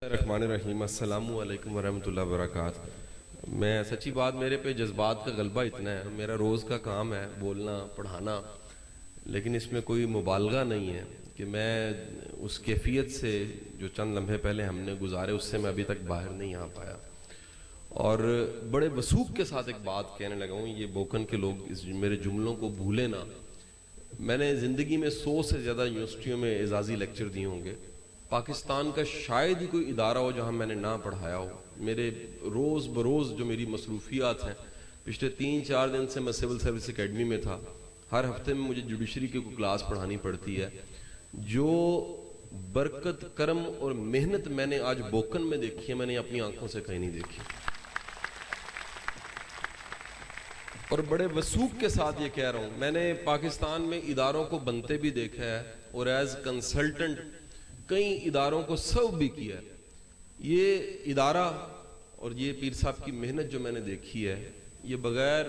الرحمن الرحیم السلام علیکم ورحمۃ اللہ وبرکاتہ۔ میں سچی بات، میرے پہ جذبات کا غلبہ اتنا ہے، میرا روز کا کام ہے بولنا پڑھانا، لیکن اس میں کوئی مبالغہ نہیں ہے کہ میں اس کیفیت سے جو چند لمحے پہلے ہم نے گزارے اس سے میں ابھی تک باہر نہیں آ پایا، اور بڑے وثوق کے ساتھ ایک بات کہنے لگا ہوں۔ یہ بوکن کے لوگ میرے جملوں کو بھولے نہ۔ میں نے زندگی میں 100 سے زیادہ یونیورسٹیوں میں اعزازی لیکچر دیے ہوں گے، پاکستان کا شاید ہی کوئی ادارہ ہو جہاں میں نے نہ پڑھایا ہو۔ میرے روز بروز جو میری مصروفیات ہیں، پچھلے 3-4 دن سے میں سول سروس اکیڈمی میں تھا، ہر ہفتے میں مجھے جوڈیشری کی کوئی کلاس پڑھانی پڑتی ہے۔ جو برکت، کرم اور محنت میں نے آج بوکن میں دیکھی ہے، میں نے اپنی آنکھوں سے کہیں نہیں دیکھی، اور بڑے وثوق کے ساتھ یہ کہہ رہا ہوں۔ میں نے پاکستان میں اداروں کو بنتے بھی دیکھا ہے اور ایز کنسلٹنٹ کئی اداروں کو سرو بھی کیا ہے۔ یہ ادارہ اور یہ پیر صاحب کی محنت جو میں نے دیکھی ہے، یہ بغیر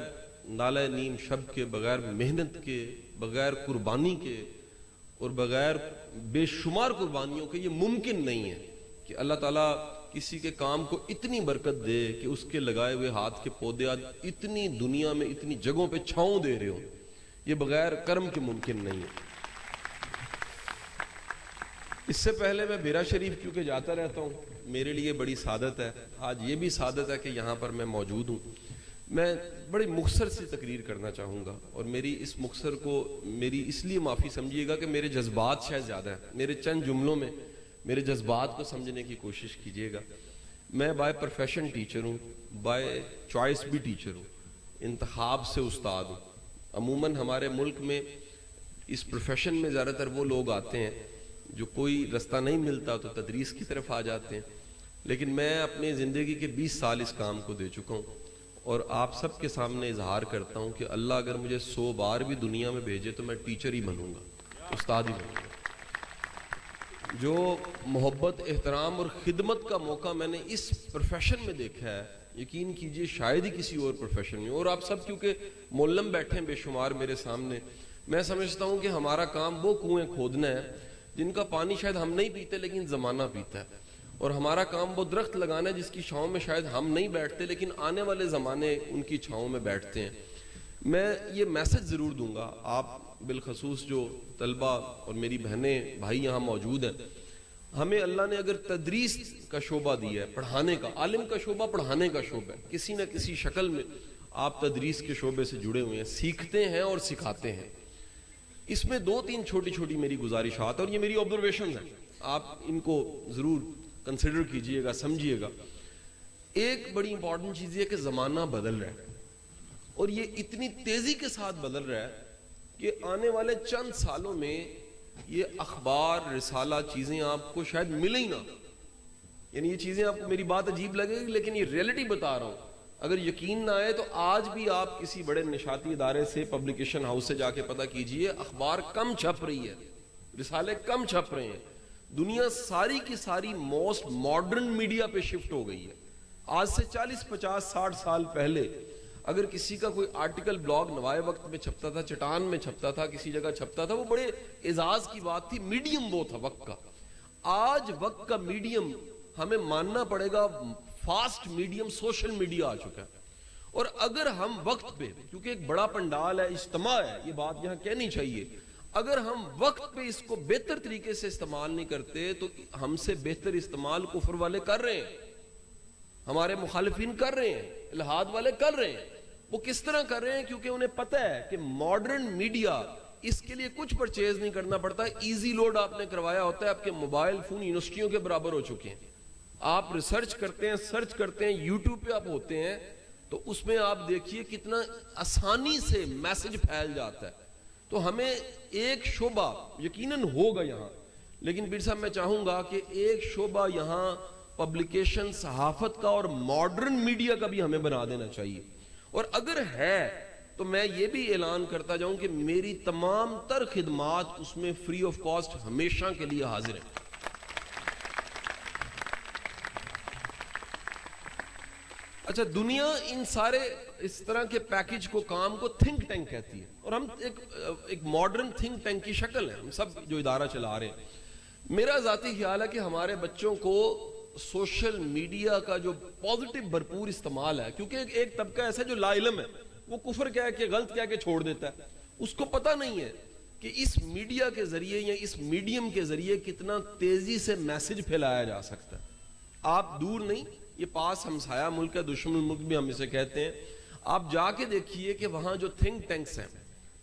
نالہ نیم شب کے، بغیر محنت کے، بغیر قربانی کے اور بغیر بے شمار قربانیوں کے یہ ممکن نہیں ہے کہ اللہ تعالیٰ کسی کے کام کو اتنی برکت دے کہ اس کے لگائے ہوئے ہاتھ کے پودے آج اتنی دنیا میں اتنی جگہوں پہ چھاؤں دے رہے ہوں۔ یہ بغیر کرم کے ممکن نہیں ہے۔ اس سے پہلے میں بیرا شریف کیونکہ جاتا رہتا ہوں، میرے لیے بڑی سعادت ہے، آج یہ بھی سعادت ہے کہ یہاں پر میں موجود ہوں۔ میں بڑی مختصر سی تقریر کرنا چاہوں گا، اور میری اس مختصر کو میری اس لیے معافی سمجھیے گا کہ میرے جذبات شاید زیادہ ہیں، میرے چند جملوں میں میرے جذبات کو سمجھنے کی کوشش کیجیے گا۔ میں بائی پروفیشن ٹیچر ہوں، بائی چوائس بھی ٹیچر ہوں، انتخاب سے استاد ہوں۔ عموماً ہمارے ملک میں اس پروفیشن میں زیادہ تر وہ لوگ آتے ہیں جو کوئی رستہ نہیں ملتا تو تدریس کی طرف آ جاتے ہیں، لیکن میں اپنی زندگی کے 20 سال اس کام کو دے چکا ہوں، اور آپ سب کے سامنے اظہار کرتا ہوں کہ اللہ اگر مجھے 100 بار بھی دنیا میں بھیجے تو میں ٹیچر ہی بنوں گا، استاد ہی بنوں گا۔ جو محبت، احترام اور خدمت کا موقع میں نے اس پروفیشن میں دیکھا ہے، یقین کیجئے شاید ہی کسی اور پروفیشن میں۔ اور آپ سب کیونکہ معلم بیٹھے ہیں بے شمار میرے سامنے، میں سمجھتا ہوں کہ ہمارا کام وہ کنویں کھودنا ہے جن کا پانی شاید ہم نہیں پیتے لیکن زمانہ پیتا ہے، اور ہمارا کام وہ درخت لگانا ہے جس کی چھاؤں میں شاید ہم نہیں بیٹھتے لیکن آنے والے زمانے ان کی چھاؤں میں بیٹھتے ہیں۔ میں یہ میسج ضرور دوں گا، آپ بالخصوص جو طلبہ اور میری بہنیں بھائی یہاں موجود ہیں، ہمیں اللہ نے اگر تدریس کا شعبہ دیا ہے، پڑھانے کا، عالم کا شعبہ پڑھانے کا شعبہ ہے، کسی نہ کسی شکل میں آپ تدریس کے شعبے سے جڑے ہوئے ہیں، سیکھتے ہیں اور سکھاتے ہیں۔ اس میں 2-3 چھوٹی چھوٹی میری گزارشات اور یہ میری آبزرویشنز ہیں، آپ ان کو ضرور کنسیڈر کیجئے گا، سمجھیے گا۔ ایک بڑی امپورٹنٹ چیز یہ کہ زمانہ بدل رہا ہے، اور یہ اتنی تیزی کے ساتھ بدل رہا ہے کہ آنے والے چند سالوں میں یہ اخبار، رسالہ چیزیں آپ کو شاید ملیں ہی نہ۔ یعنی یہ چیزیں آپ کو، میری بات عجیب لگے گی لیکن یہ ریئلٹی بتا رہا ہوں، اگر یقین نہ آئے تو آج بھی آپ کسی بڑے نشاتی ادارے سے، پبلیکیشن ہاؤس سے جا کے پتہ کیجئے، اخبار کم چھپ رہی ہے، رسالے کم چھپ رہے ہیں۔ دنیا ساری کی ساری موسٹ ماڈرن میڈیا پہ شفٹ ہو گئی ہے۔ آج سے 40، 50، 60 سال پہلے اگر کسی کا کوئی آرٹیکل بلاگ نوائے وقت میں چھپتا تھا، چٹان میں چھپتا تھا، کسی جگہ چھپتا تھا، وہ بڑے اعزاز کی بات تھی، میڈیم وہ تھا وقت کا۔ آج وقت کا میڈیم ہمیں ماننا پڑے گا، فاسٹ میڈیم سوشل میڈیا آ چکا ہے، اور اگر ہم وقت پہ، کیونکہ ایک بڑا پنڈال ہے، اجتماع ہے، یہ بات یہاں کہنی چاہیے، اگر ہم وقت پہ اس کو بہتر طریقے سے استعمال نہیں کرتے تو ہم سے بہتر استعمال کفر والے کر رہے ہیں، ہمارے مخالفین کر رہے ہیں، الہاد والے کر رہے ہیں۔ وہ کس طرح کر رہے ہیں؟ کیونکہ انہیں پتہ ہے کہ ماڈرن میڈیا، اس کے لیے کچھ پرچیز نہیں کرنا پڑتا، ایزی لوڈ آپ نے کروایا ہوتا ہے، آپ کے موبائل فون یونیورسٹیوں کے برابر ہو چکے ہیں، آپ ریسرچ کرتے ہیں، سرچ کرتے ہیں، یوٹیوب پہ آپ ہوتے ہیں تو اس میں آپ دیکھیے کتنا آسانی سے میسج پھیل جاتا ہے۔ تو ہمیں ایک شعبہ یقیناً ہوگا یہاں، لیکن پیر صاحب میں چاہوں گا کہ ایک شعبہ یہاں پبلیکیشن، صحافت کا اور ماڈرن میڈیا کا بھی ہمیں بنا دینا چاہیے، اور اگر ہے تو میں یہ بھی اعلان کرتا جاؤں کہ میری تمام تر خدمات اس میں فری آف کاسٹ ہمیشہ کے لیے حاضر ہیں۔ اچھا، دنیا ان سارے اس طرح کے پیکج کو، کام کو تھنک ٹینک کہتی ہے، اور ہم ایک ماڈرن تھنک ٹینک کی شکل ہے، ہم سب جو ادارہ چلا رہے ہیں۔ میرا ذاتی خیال ہے کہ ہمارے بچوں کو سوشل میڈیا کا جو پازیٹیو بھرپور استعمال ہے، کیونکہ ایک طبقہ ایسا جو لا علم ہے، وہ کفر کہہ کے غلط کہہ کے چھوڑ دیتا ہے، اس کو پتہ نہیں ہے کہ اس میڈیا کے ذریعے یا اس میڈیم کے ذریعے کتنا تیزی سے میسج پھیلایا جا سکتا ہے. آپ دور نہیں، یہ پاس ہمسایہ ملک ہے، دشمن ملک بھی ہم اسے کہتے ہیں. آپ جا کے دیکھیے کہ وہاں جو تھنک ٹینکس ہیں،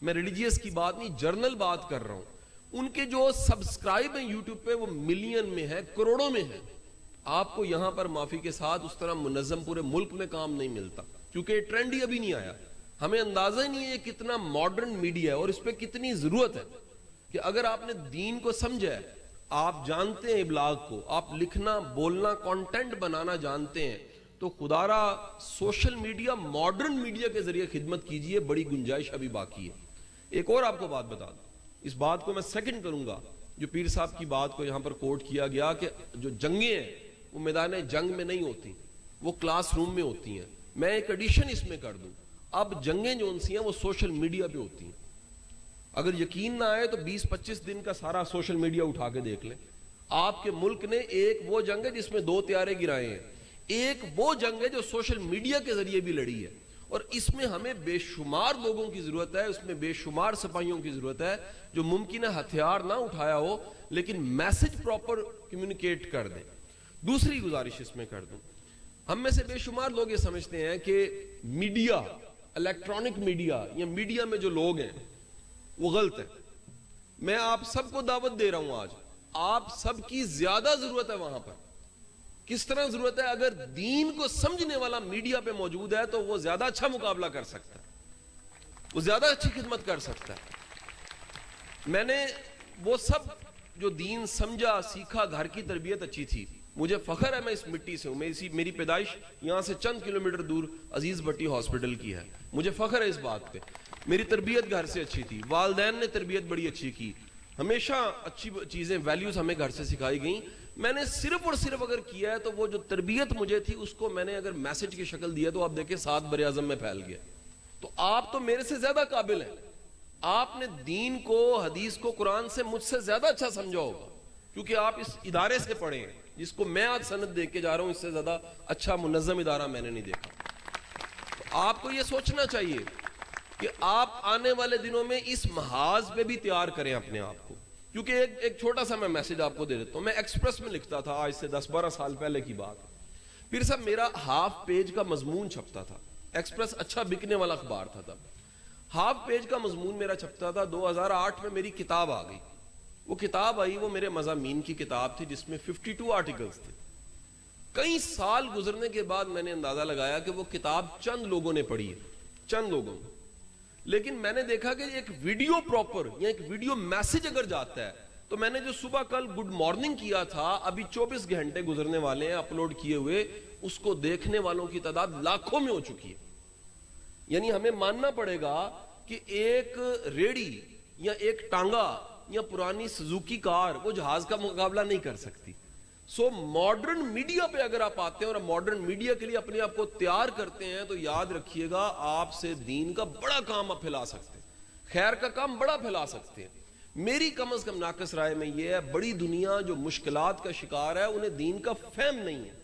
میں ریلیجیس کی بات نہیں، جرنل بات کر رہا ہوں، ان کے جو سبسکرائب ہیں یوٹیوب پہ وہ ملین میں ہے، کروڑوں میں ہے. آپ کو یہاں پر معافی کے ساتھ اس طرح منظم پورے ملک میں کام نہیں ملتا، کیونکہ یہ ٹرینڈ ہی ابھی نہیں آیا. ہمیں اندازہ ہی نہیں ہے کتنا ماڈرن میڈیا ہے اور اس پہ کتنی ضرورت ہے کہ اگر آپ نے دین کو سمجھا ہے، آپ جانتے ہیں ابلاغ کو، آپ لکھنا بولنا کانٹینٹ بنانا جانتے ہیں، تو خدا را سوشل میڈیا ماڈرن میڈیا کے ذریعے خدمت کیجئے، بڑی گنجائش ابھی باقی ہے. ایک اور آپ کو بات بتا دوں، اس بات کو میں سیکنڈ کروں گا جو پیر صاحب کی بات کو یہاں پر کوٹ کیا گیا کہ جو جنگیں ہیں وہ میدان جنگ میں نہیں ہوتی، وہ کلاس روم میں ہوتی ہیں. میں ایک ایڈیشن اس میں کر دوں، اب جنگیں جو انسی ہیں وہ سوشل میڈیا پہ ہوتی ہیں. اگر یقین نہ آئے تو 20-25 دن کا سارا سوشل میڈیا اٹھا کے دیکھ لیں. آپ کے ملک نے ایک وہ جنگ ہے جس میں 2 طیارے گرائے ہیں، ایک وہ جنگ ہے جو سوشل میڈیا کے ذریعے بھی لڑی ہے، اور اس میں ہمیں بے شمار لوگوں کی ضرورت ہے، اس میں بے شمار سپاہیوں کی ضرورت ہے جو ممکن ہے ہتھیار نہ اٹھایا ہو لیکن میسج پراپر کمیونیکیٹ کر دیں. دوسری گزارش اس میں کر دوں، ہم میں سے بے شمار لوگ یہ سمجھتے ہیں کہ میڈیا، الیکٹرانک میڈیا یا میڈیا میں جو لوگ ہیں وہ غلط ہے. میں آپ سب کو دعوت دے رہا ہوں، آج آپ سب کی زیادہ ضرورت ہے وہاں پر. کس طرح ضرورت ہے؟ اگر دین کو سمجھنے والا میڈیا پہ موجود ہے تو وہ زیادہ اچھا مقابلہ کر سکتا ہے، وہ زیادہ اچھی خدمت کر سکتا ہے. میں نے وہ سب جو دین سمجھا سیکھا، گھر کی تربیت اچھی تھی، مجھے فخر ہے میں اس مٹی سے ہوں، میری پیدائش یہاں سے چند کلومیٹر دور عزیز بٹی ہاسپٹل کی ہے، مجھے فخر ہے اس بات پہ. میری تربیت گھر سے اچھی تھی، والدین نے تربیت بڑی اچھی کی، ہمیشہ اچھی چیزیں ویلیوز ہمیں گھر سے سکھائی گئیں. میں نے صرف اور صرف اگر کیا ہے تو وہ جو تربیت مجھے تھی اس کو میں نے اگر میسج کی شکل دیا تو آپ دیکھیں 7 بر اعظم میں پھیل گیا. تو آپ تو میرے سے زیادہ قابل ہیں، آپ نے دین کو، حدیث کو، قرآن سے مجھ سے زیادہ اچھا سمجھا ہوگا، کیونکہ آپ اس ادارے سے پڑھے ہیں جس کو میں آج سند دیکھ کے جا رہا ہوں. اس سے زیادہ اچھا منظم ادارہ میں نے نہیں دیکھا. تو آپ کو یہ سوچنا چاہیے کہ آپ آنے والے دنوں میں اس محاذ پہ بھی تیار کریں اپنے آپ کو. کیونکہ ایک چھوٹا سا میں میسج آپ کو دے دیتا ہوں. میں ایکسپریس میں لکھتا تھا آج سے 10-12 سال پہلے کی بات. پھر صاحب میرا ہاف پیج کا مضمون چھپتا تھا، ایکسپریس اچھا بکنے والا اخبار تھا تب. ہاف پیج کا مضمون میرا چھپتا تھا. 2008 میں میری کتاب آ گئی. وہ کتاب آئی، وہ میرے مضامین کی کتاب تھی جس میں 52 آرٹیکلز تھے. کئی سال گزرنے کے بعد میں نے اندازہ لگایا کہ وہ کتاب چند لوگوں نے پڑھی ہے، چند لوگوں نے. لیکن میں نے دیکھا کہ ایک ویڈیو پراپر یا ایک ویڈیو میسج اگر جاتا ہے تو میں نے جو صبح کل گڈ مارننگ کیا تھا، ابھی 24 گھنٹے گزرنے والے ہیں اپلوڈ کیے ہوئے، اس کو دیکھنے والوں کی تعداد لاکھوں میں ہو چکی ہے. یعنی ہمیں ماننا پڑے گا کہ ایک ریڑی یا ایک ٹانگا یا پرانی سزوکی کار وہ جہاز کا مقابلہ نہیں کر سکتی. سو ماڈرن میڈیا پہ اگر آپ آتے ہیں اور ماڈرن میڈیا کے لیے اپنے آپ کو تیار کرتے ہیں تو یاد رکھیے گا آپ سے دین کا بڑا کام آپ پھیلا سکتے ہیں، خیر کا کام بڑا پھیلا سکتے ہیں. میری کم از کم ناقص رائے میں یہ ہے، بڑی دنیا جو مشکلات کا شکار ہے انہیں دین کا فہم نہیں ہے،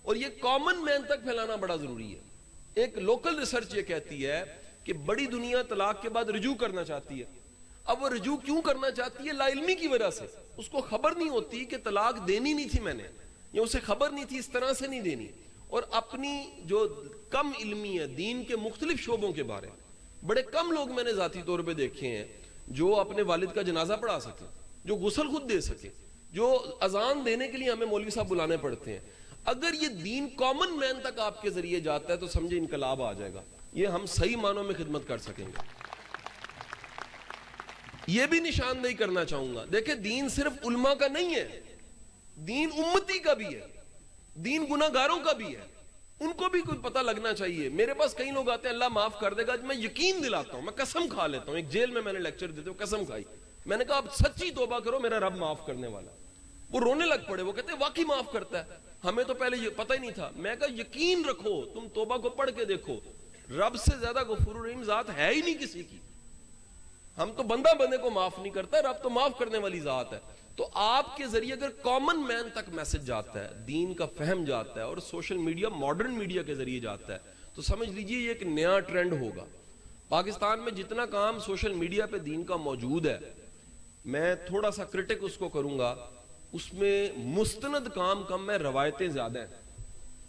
اور یہ کامن مین تک پھیلانا بڑا ضروری ہے. ایک لوکل ریسرچ یہ کہتی ہے کہ بڑی دنیا طلاق کے بعد رجوع کرنا چاہتی ہے. اب وہ رجوع کیوں کرنا چاہتی ہے؟ لا علمی کی وجہ سے. اس کو خبر نہیں ہوتی کہ طلاق دینی نہیں تھی میں نے، یا اسے خبر نہیں تھی اس طرح سے نہیں دینی. اور اپنی جو کم علمی ہے دین کے مختلف شعبوں کے بارے میں، بڑے کم لوگ میں نے ذاتی طور پہ دیکھے ہیں جو اپنے والد کا جنازہ پڑھا سکے، جو غسل خود دے سکے، جو اذان دینے کے لیے ہمیں مولوی صاحب بلانے پڑتے ہیں. اگر یہ دین کامن مین تک آپ کے ذریعے جاتا ہے تو سمجھے انقلاب آ جائے گا. یہ ہم صحیح معنوں میں خدمت کر سکیں گے. یہ بھی نشاندہی کرنا چاہوں گا، دیکھیں دین صرف علماء کا نہیں ہے، دین امتی کا بھی ہے، دین گناہگاروں کا بھی ہے. ان کو بھی کوئی پتہ لگنا چاہیے. میرے پاس کئی لوگ آتے ہیں اللہ معاف کر دے گا، میں یقین دلاتا ہوں، میں قسم کھا لیتا ہوں. ایک جیل میں نے لیکچر دیتے ہوئے قسم کھائی، میں نے کہا اب سچی توبہ کرو، میرا رب معاف کرنے والا. وہ رونے لگ پڑے، وہ کہتے ہیں واقعی معاف کرتا ہے، ہمیں تو پہلے یہ پتہ ہی نہیں تھا. میں کہا یقین رکھو، تم توبہ کو پڑھ کے دیکھو، رب سے زیادہ غفور الرحیم ذات ہے ہی نہیں کسی کی. ہم تو بندہ بندے کو معاف نہیں کرتا، رب تو معاف کرنے والی ذات ہے. تو آپ کے ذریعے اگر کامن مین تک میسج جاتا ہے, دین کا فہم جاتا ہے, اور سوشل میڈیا ماڈرن میڈیا کے ذریعے جاتا ہے, تو سمجھ لیجئے یہ ایک نیا ٹرینڈ ہوگا. پاکستان میں جتنا کام سوشل میڈیا پہ دین کا موجود ہے, میں تھوڑا سا کرٹک اس کو کروں گا, اس میں مستند کام کم ہے, روایتیں زیادہ ہیں.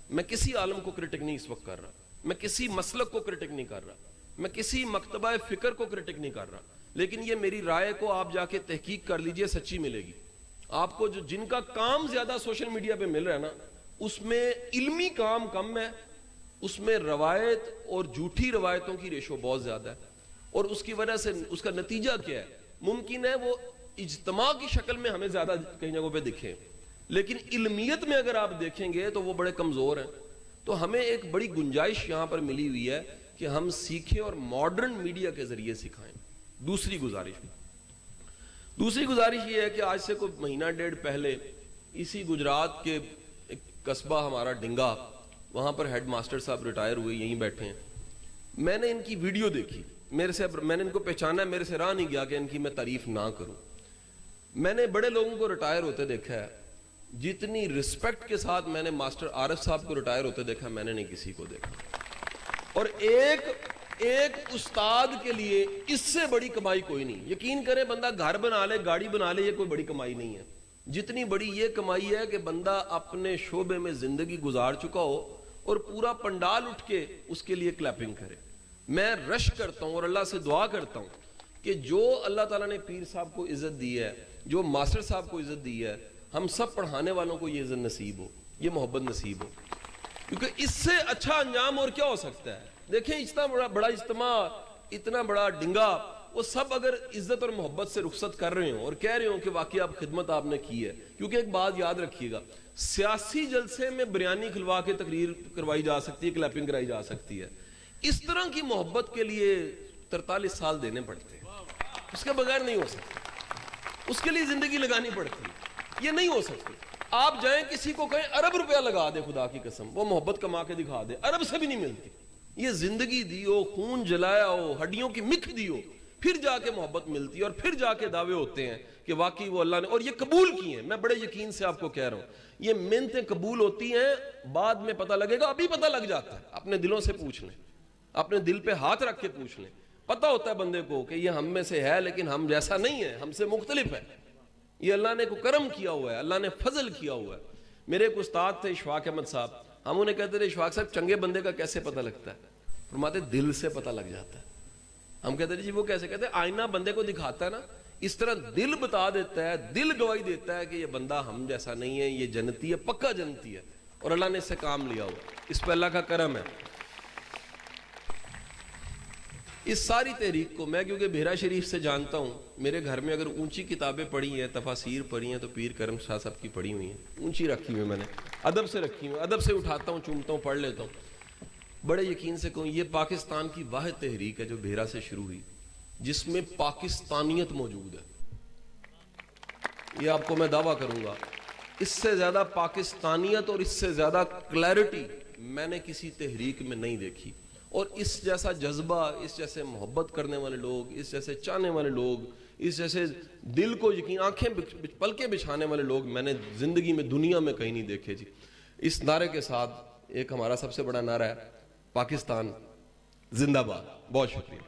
میں کسی عالم کو کرٹک نہیں اس وقت کر رہا, میں کسی مسلک کو کرٹک نہیں کر رہا, میں کسی مکتبہ فکر کو کرٹک نہیں کر رہا, لیکن یہ میری رائے کو آپ جا کے تحقیق کر لیجئے, سچی ملے گی آپ کو. جو جن کا کام زیادہ سوشل میڈیا پہ مل رہا ہے نا, اس میں علمی کام کم ہے, اس میں روایت اور جھوٹی روایتوں کی ریشو بہت زیادہ ہے, اور اس کی وجہ سے اس کا نتیجہ کیا ہے؟ ممکن ہے وہ اجتماع کی شکل میں ہمیں زیادہ کئی جگہوں پہ دکھیں, لیکن علمیت میں اگر آپ دیکھیں گے تو وہ بڑے کمزور ہیں. تو ہمیں ایک بڑی گنجائش یہاں پر ملی ہوئی ہے کہ ہم سیکھیں اور ماڈرن میڈیا کے ذریعے سکھائیں. دوسری گزارش یہ ہے کہ آج سے کوئی مہینہ ڈیڑھ پہلے اسی گجرات کے ایک قصبہ ہمارا ڈنگا, وہاں پر ہیڈ ماسٹر صاحب ریٹائر ہوئے, یہیں بیٹھے ہیں. میں نے ان کی ویڈیو دیکھی, میں نے ان کو پہچانا, میرے سے راہ نہیں گیا کہ ان کی میں تعریف نہ کروں. میں نے بڑے لوگوں کو ریٹائر ہوتے دیکھا ہے, جتنی رسپیکٹ کے ساتھ میں نے ماسٹر عارف صاحب کو ریٹائر ہوتے دیکھا, میں نے نہیں کسی کو دیکھا. اور ایک استاد کے لیے اس سے بڑی کمائی کوئی نہیں. یقین کریں, بندہ گھر بنا لے, گاڑی بنا لے, یہ کوئی بڑی کمائی نہیں ہے. جتنی بڑی یہ کمائی ہے کہ بندہ اپنے شعبے میں زندگی گزار چکا ہو اور پورا پنڈال اٹھ کے اس کے لیے کلیپنگ کرے. میں رش کرتا ہوں اور اللہ سے دعا کرتا ہوں کہ جو اللہ تعالیٰ نے پیر صاحب کو عزت دی ہے, جو ماسٹر صاحب کو عزت دی ہے, ہم سب پڑھانے والوں کو یہ عزت نصیب ہو, یہ محبت نصیب ہو, کیونکہ اس سے اچھا انجام اور کیا ہو سکتا ہے. دیکھیں اتنا بڑا اجتماع, اتنا بڑا ڈنگا, وہ سب اگر عزت اور محبت سے رخصت کر رہے ہوں اور کہہ رہے ہوں کہ واقعی آپ خدمت آپ نے کی ہے. کیونکہ ایک بات یاد رکھیے گا, سیاسی جلسے میں بریانی کھلوا کے تقریر کروائی جا سکتی ہے, کلیپنگ کرائی جا سکتی ہے. اس طرح کی محبت کے لیے 43 سال دینے پڑتے ہیں, اس کے بغیر نہیں ہو سکتا, اس کے لیے زندگی لگانی پڑتی ہے, یہ نہیں ہو سکتی. آپ جائیں کسی کو کہیں ارب روپیہ لگا دے, خدا کی قسم وہ محبت کما کے دکھا دے, ارب سے بھی نہیں ملتی. یہ زندگی دیو, خون جلایا ہو, ہڈیوں کی مکھ دیو, پھر جا کے محبت ملتی ہے, اور پھر جا کے دعوے ہوتے ہیں کہ واقعی وہ اللہ نے, اور یہ قبول کی ہیں. میں بڑے یقین سے آپ کو کہہ رہا ہوں, یہ منتیں قبول ہوتی ہیں, بعد میں پتہ لگے گا, ابھی پتہ لگ جاتا ہے. اپنے دلوں سے پوچھ لیں, اپنے دل پہ ہاتھ رکھ کے پوچھ لیں, پتہ ہوتا ہے بندے کو کہ یہ ہم میں سے ہے, لیکن ہم جیسا نہیں ہے, ہم سے مختلف ہے. یہ اللہ نے کو کرم کیا ہوا ہے, اللہ نے فضل کیا ہوا ہے. میرے ایک استاد تھے اشفاق احمد صاحب, ہم انہیں کہتے تھے اشفاق صاحب چنگے بندے کا کیسے پتہ لگتا ہے؟ فرماتے دل سے پتہ لگ جاتا ہے. ہم کہتے ہیں جی وہ کیسے؟ کہتے ہیں آئینہ بندے کو دکھاتا ہے نا, اس طرح دل بتا دیتا ہے, دل گواہی دیتا ہے کہ یہ بندہ ہم جیسا نہیں ہے, یہ جنتی ہے, پکا جنتی ہے, اور اللہ نے اس سے کام لیا ہوا. اس پہ اللہ کا کرم ہے. اس ساری تحریک کو میں کیونکہ بحیرہ شریف سے جانتا ہوں, میرے گھر میں اگر اونچی کتابیں پڑھی ہیں, تفاسیر پڑھی ہیں, تو پیر کرم شاہ صاحب کی پڑھی ہوئی ہیں, اونچی رکھی ہوئی میں نے, ادب سے رکھی ہوئی, ادب سے اٹھاتا ہوں, چومتا ہوں, پڑھ لیتا ہوں. بڑے یقین سے کہوں یہ پاکستان کی واحد تحریک ہے جو بحیرہ سے شروع ہوئی جس میں پاکستانیت موجود ہے. یہ آپ کو میں دعویٰ کروں گا, اس سے زیادہ پاکستانیت اور اس سے زیادہ کلیئرٹی میں نے کسی تحریک میں نہیں دیکھی. اور اس جیسا جذبہ, اس جیسے محبت کرنے والے لوگ, اس جیسے چاہنے والے لوگ, اس جیسے دل کو یقین آنکھیں پلکیں بچھانے والے لوگ میں نے زندگی میں دنیا میں کہیں نہیں دیکھے. جی اس نعرے کے ساتھ ایک ہمارا سب سے بڑا نعرہ ہے, پاکستان زندہ باد. بہت شکریہ.